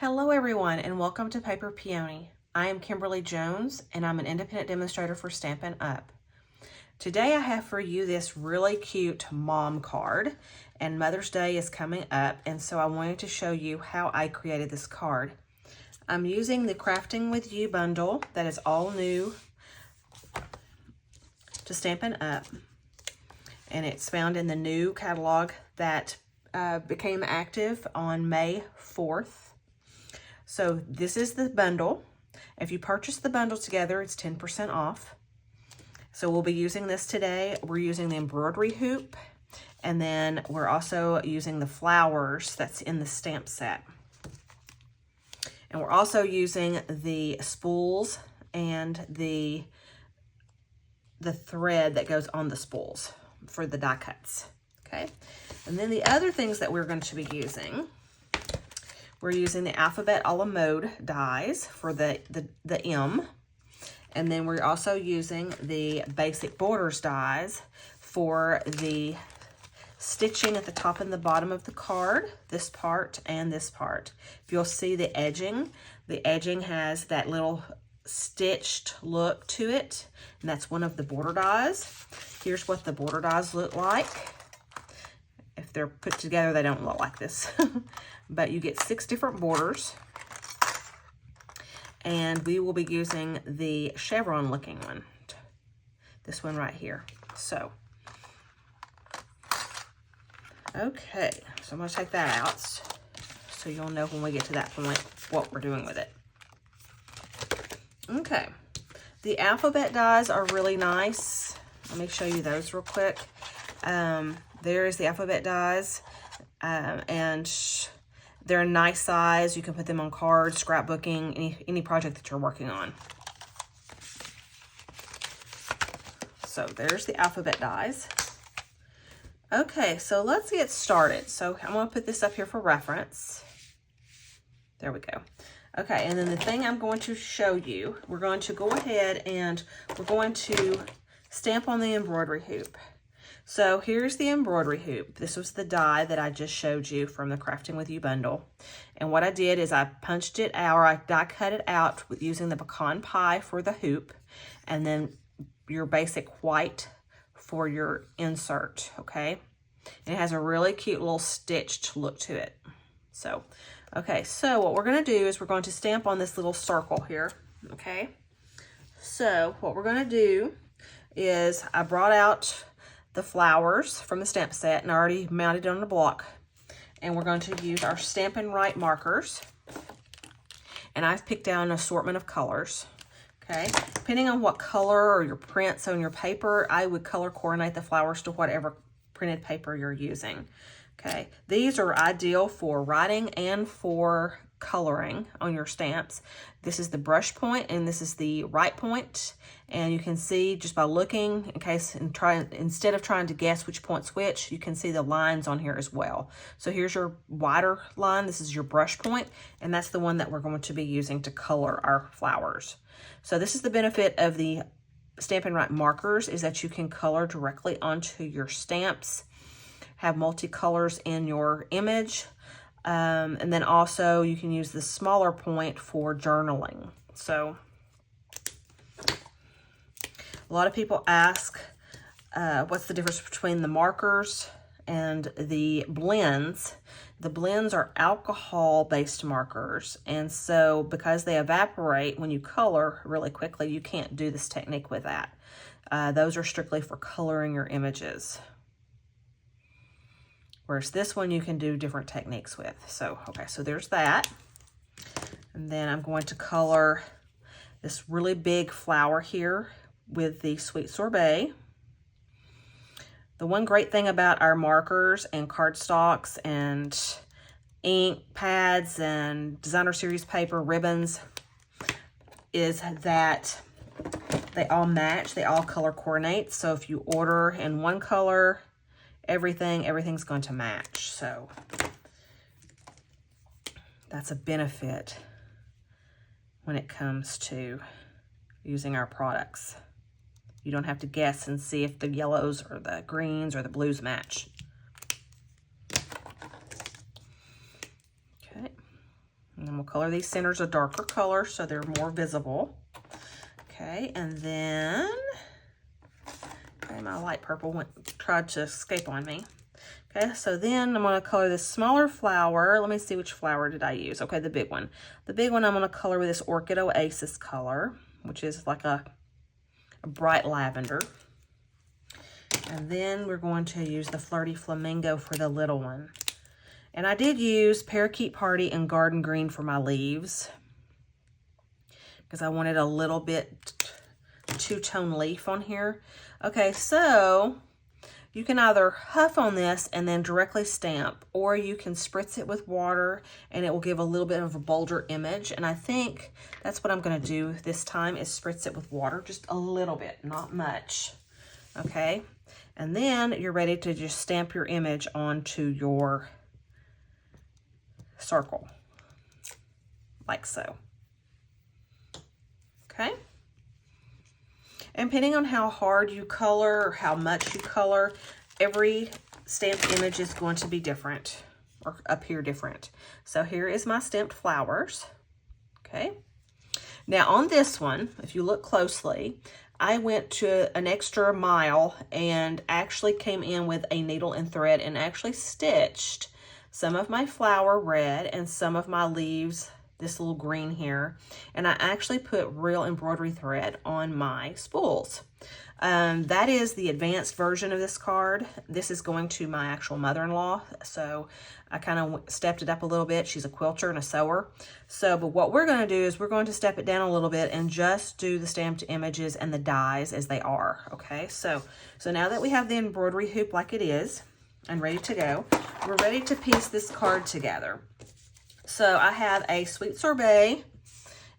Hello everyone and welcome to Paper Peony. I am Kimberly Jones and I'm an independent demonstrator for Stampin' Up. Today I have for you this really cute mom card, and Mother's Day is coming up, and so I wanted to show you how I created this card. I'm using the Crafting With You bundle that is all new to Stampin' Up, and it's found in the new catalog that became active on May 4th. So this is the bundle. If you purchase the bundle together, it's 10% off. So we'll be using this today. We're using the embroidery hoop, and then we're also using the flowers that's in the stamp set. And we're also using the spools and the thread that goes on the spools for the die cuts, okay? And then the other things that we're going to be using, we're using the alphabet a la mode dies for the M. And then we're also using the basic borders dies for the stitching at the top and the bottom of the card, this part and this part. If you'll see the edging has that little stitched look to it, and that's one of the border dies. Here's what the border dies look like. If they're put together, they don't look like this. But you get 6 different borders. And we will be using the chevron looking one. This one right here. So, okay. So I'm going to take that out so you'll know when we get to that point what we're doing with it. Okay. The alphabet dies are really nice. Let me show you those real quick. There is the alphabet dies, and they're a nice size. You can put them on cards, scrapbooking, any project that you're working on. So there's the alphabet dies. Okay, so let's get started. So I'm going to put this up here for reference. There we go. Okay, and then the thing I'm going to show you, we're going to go ahead and we're going to stamp on the embroidery hoop. So here's the embroidery hoop. This was the die that I just showed you from the Crafting With You bundle. And what I did is I punched it out, or I die cut it out with using the pecan pie for the hoop, and then your basic white for your insert, okay? And it has a really cute little stitched look to it. So, okay, so what we're gonna do is we're going to stamp on this little circle here, okay? So what we're gonna do is I brought out the flowers from the stamp set and I already mounted it on the block. And we're going to use our Stampin' Right markers. And I've picked out an assortment of colors, okay? Depending on what color or your prints on your paper, I would color coordinate the flowers to whatever printed paper you're using, okay? These are ideal for writing and for coloring on your stamps. This is the brush point and this is the right point, and you can see just by looking, instead of trying to guess which point's which, you can see the lines on here as well. So here's your wider line, this is your brush point, and that's the one that we're going to be using to color our flowers. So this is the benefit of the Stampin' Right markers, is that you can color directly onto your stamps, have multicolors in your image. And then also you can use the smaller point for journaling. So a lot of people ask, what's the difference between the markers and the blends? The blends are alcohol-based markers, and so because they evaporate when you color really quickly, you can't do this technique with that. Those are strictly for coloring your images. Whereas this one you can do different techniques with. So, okay, so there's that. And then I'm going to color this really big flower here with the Sweet Sorbet. The one great thing about our markers and cardstocks and ink pads and designer series paper, ribbons, is that they all match, they all color coordinate. So if you order in one color, everything's going to match. So that's a benefit when it comes to using our products. You don't have to guess and see if the yellows or the greens or the blues match. Okay. And we'll color these centers a darker color so they're more visible. Okay, and then, okay, my light purple tried to escape on me. Okay, so then I'm going to color this smaller flower. Let me see, which flower did I use? Okay, the big one. The big one I'm going to color with this Orchid Oasis color, which is like a bright lavender. And then we're going to use the Flirty Flamingo for the little one. And I did use Parakeet Party and Garden Green for my leaves, because I wanted a little bit two-tone leaf on here. Okay, so you can either huff on this and then directly stamp, or you can spritz it with water and it will give a little bit of a bolder image. And I think that's what I'm going to do this time, is spritz it with water, just a little bit, not much. Okay, and then you're ready to just stamp your image onto your circle, like so. Okay. And depending on how hard you color or how much you color, every stamped image is going to be different or appear different. So here is my stamped flowers. Okay. Now on this one, if you look closely, I went to an extra mile and actually came in with a needle and thread and actually stitched some of my flower red and some of my leaves this little green here, and I actually put real embroidery thread on my spools. That is the advanced version of this card. This is going to my actual mother-in-law, so I kind of stepped it up a little bit. She's a quilter and a sewer. So, but what we're going to do is we're going to step it down a little bit and just do the stamped images and the dies as they are. Okay, so now that we have the embroidery hoop like it is and ready to go, we're ready to piece this card together. So I have a Sweet Sorbet,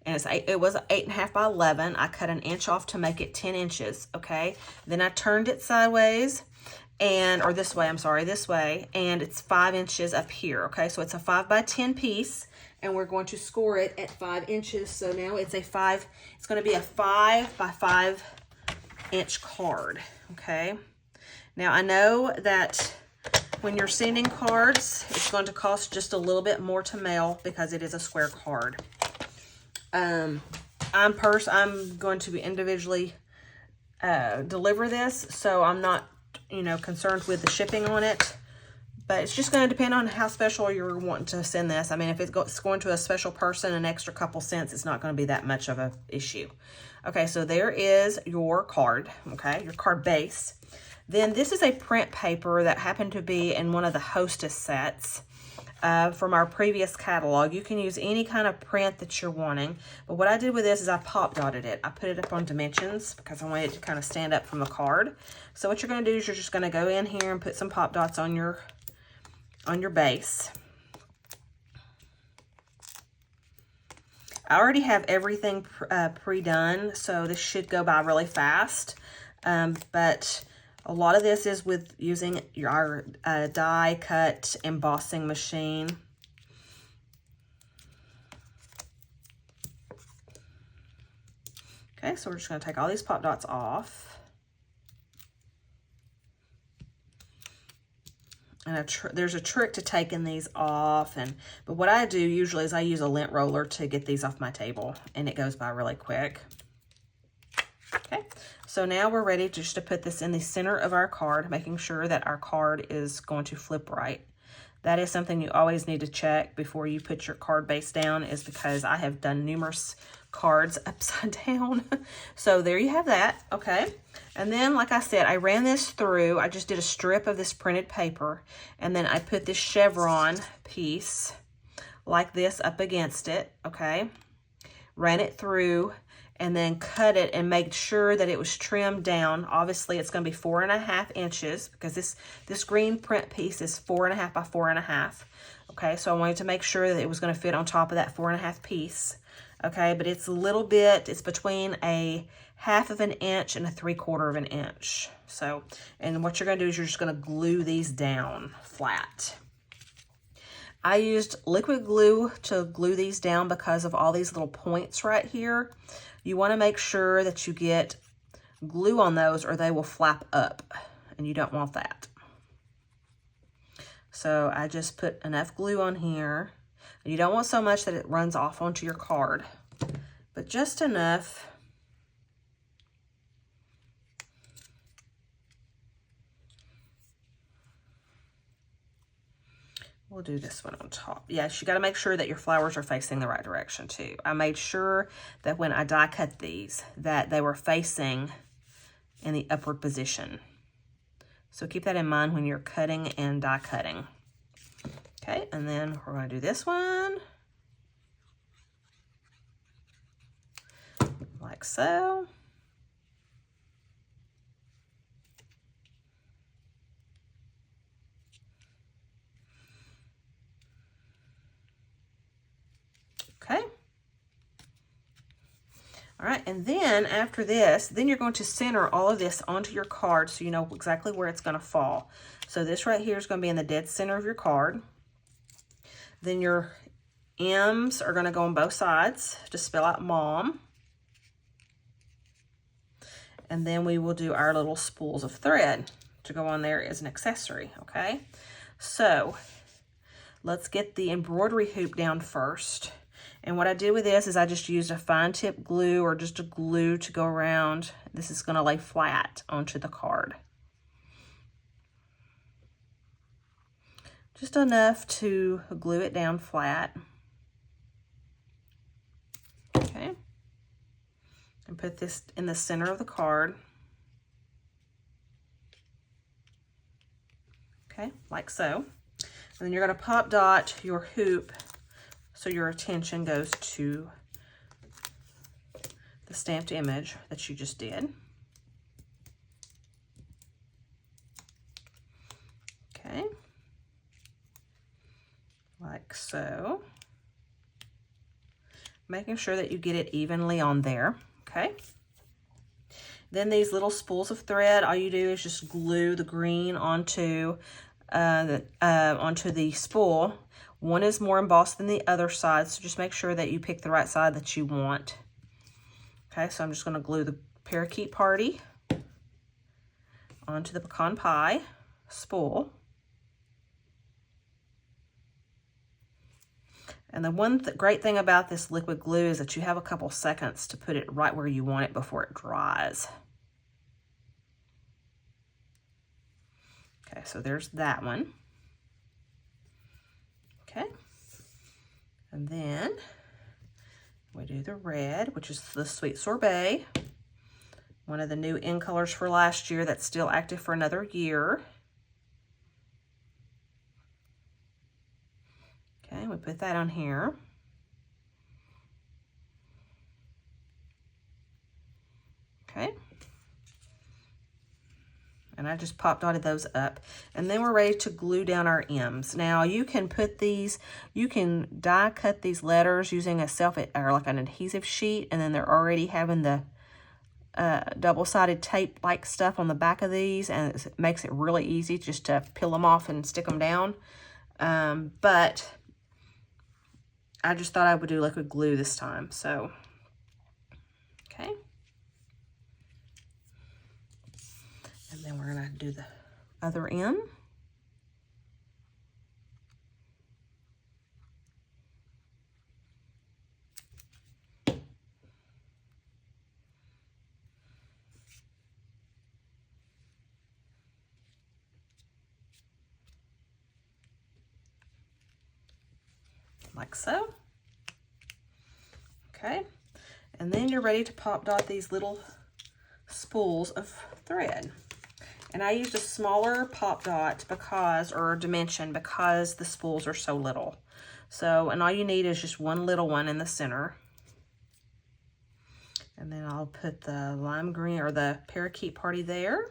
and it was 8.5 by 11. I cut an inch off to make it 10 inches, okay? Then I turned it sideways, or this way, I'm sorry, this way, and it's 5 inches up here, okay? So it's a 5 by 10 piece, and we're going to score it at 5 inches. So now it's it's going to be a 5 by 5 inch card, okay? Now I know that when you're sending cards, it's going to cost just a little bit more to mail because it is a square card. I'm going to individually deliver this, so I'm not, concerned with the shipping on it. But it's just going to depend on how special you're wanting to send this. I mean, if it's going to a special person, an extra couple cents, it's not going to be that much of an issue. Okay, so there is your card, okay, your card base. Then this is a print paper that happened to be in one of the Hostess sets from our previous catalog. You can use any kind of print that you're wanting. But what I did with this is I pop dotted it. I put it up on dimensions because I wanted it to kind of stand up from the card. So what you're going to do is you're just going to go in here and put some pop dots on your base. I already have everything pre-done, so this should go by really fast. But a lot of this is with using our die cut embossing machine. Okay, so we're just going to take all these pop dots off. And there's a trick to taking these off. But what I do usually is I use a lint roller to get these off my table, and it goes by really quick. Okay, so now we're ready just to put this in the center of our card, making sure that our card is going to flip right. That is something you always need to check before you put your card base down, is because I have done numerous cards upside down. So there you have that, okay? And then, like I said, I ran this through. I just did a strip of this printed paper, and then I put this chevron piece like this up against it, okay? Ran it through, and then cut it and make sure that it was trimmed down. Obviously, it's going to be 4.5 inches because this green print piece is 4.5 by 4.5. Okay, so I wanted to make sure that it was going to fit on top of that 4.5 piece. Okay, but it's a little bit, it's between a 1/2 inch and a 3/4 inch. So, and what you're going to do is you're just going to glue these down flat. I used liquid glue to glue these down because of all these little points right here. You want to make sure that you get glue on those or they will flap up, and you don't want that. So I just put enough glue on here. You don't want so much that it runs off onto your card, but just enough. We'll do this one on top. Yes, you got to make sure that your flowers are facing the right direction too. I made sure that when I die cut these, that they were facing in the upward position. So keep that in mind when you're cutting and die cutting. Okay, and then we're going to do this one. Like so. Okay. All right, and then after this, then you're going to center all of this onto your card so you know exactly where it's going to fall. So this right here is going to be in the dead center of your card. Then your M's are going to go on both sides to spell out mom. And then we will do our little spools of thread to go on there as an accessory, okay? So let's get the embroidery hoop down first. And what I did with this is I just used a fine tip glue or just a glue to go around. This is going to lay flat onto the card. Just enough to glue it down flat. Okay. And put this in the center of the card. Okay, like so. And then you're going to pop dot your hoop so your attention goes to the stamped image that you just did. Okay. Like so. Making sure that you get it evenly on there, okay? Then these little spools of thread, all you do is just glue the green onto the spool. One is more embossed than the other side, so just make sure that you pick the right side that you want. Okay, so I'm just going to glue the parakeet party onto the pecan pie spool. And the one great thing about this liquid glue is that you have a couple seconds to put it right where you want it before it dries. Okay, so there's that one. Okay, and then we do the red, which is the Sweet Sorbet, one of the new in colors for last year that's still active for another year. Okay, we put that on here. Okay. And I just pop dotted those up. And then we're ready to glue down our M's. Now you can put these, you can die cut these letters using a or like an adhesive sheet, and then they're already having the double-sided tape like stuff on the back of these, and it makes it really easy just to peel them off and stick them down. But I just thought I would do liquid glue this time, so okay. And then we're going to do the other M. Like so. Okay. And then you're ready to pop dot these little spools of thread. And I used a smaller pop dot or dimension because the spools are so little. So, and all you need is just one little one in the center. And then I'll put the lime green or the parakeet party there.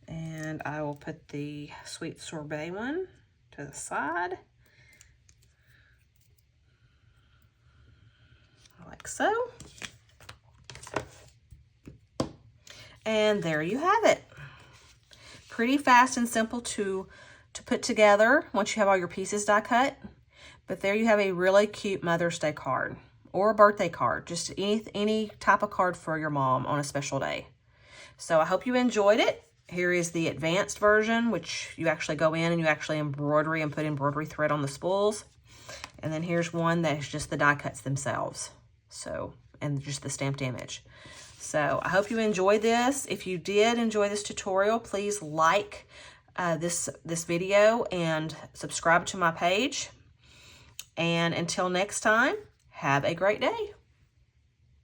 And I will put the Sweet Sorbet one to the side. Like so. And there you have it. Pretty fast and simple to put together once you have all your pieces die cut. But there you have a really cute Mother's Day card or a birthday card. Just any type of card for your mom on a special day. So I hope you enjoyed it. Here is the advanced version, which you actually go in and you actually embroidery and put embroidery thread on the spools. And then here's one that's just the die cuts themselves. So, and just the stamped image. So I hope you enjoyed this. If you did enjoy this tutorial, please like this video and subscribe to my page. And until next time, have a great day.